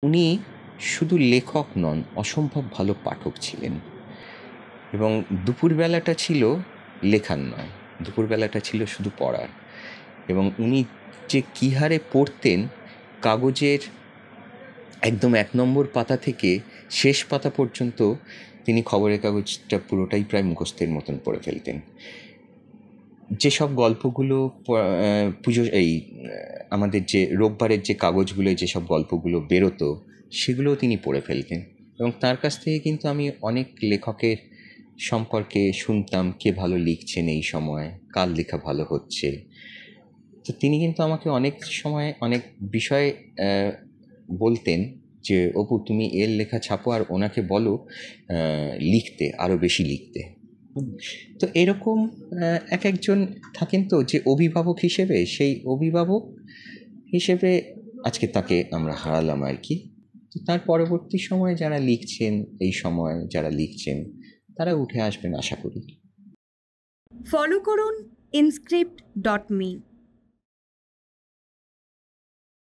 উনি শুধু লেখক নন, অসম্ভব ভালো পাঠক ছিলেন। এবং দুপুরবেলাটা ছিল লেখার নয়, দুপুরবেলাটা ছিল শুধু পড়ার। এবং উনি যে কী হারে পড়তেন, কাগজের একদম ১ নম্বর পাতা থেকে শেষ পাতা পর্যন্ত তিনি খবরের কাগজটা পুরোটাই প্রায় মুখস্থের মতন পড়ে ফেলতেন। যেসব গল্পগুলো পুজো আমাদের যে রোববারের যে কাগজগুলোয় যেসব গল্পগুলো বেরোতো, সেগুলোও তিনি পড়ে ফেলতেন। এবং তার কাছ থেকে কিন্তু আমি অনেক লেখকের সম্পর্কে শুনতাম, কে ভালো লিখছেন এই সময়, কার লেখা ভালো হচ্ছে। তো তিনি কিন্তু আমাকে অনেক সময় অনেক বিষয়ে বলতেন যে, অপু তুমি এর লেখা ছাপো আর ওনাকে বলো লিখতে, আরও বেশি লিখতে। তো এরকম এক একজন থাকেন তো যে অভিভাবক হিসেবে, সেই অভিভাবক হিসেবে আজকে তাকে আমরা হারালাম আর কি। তো তার পরবর্তী সময়ে যারা লিখছেন, এই সময় যারা লিখছেন, তারা উঠে আসবেন আশা করি। ফলো করুন inscript.me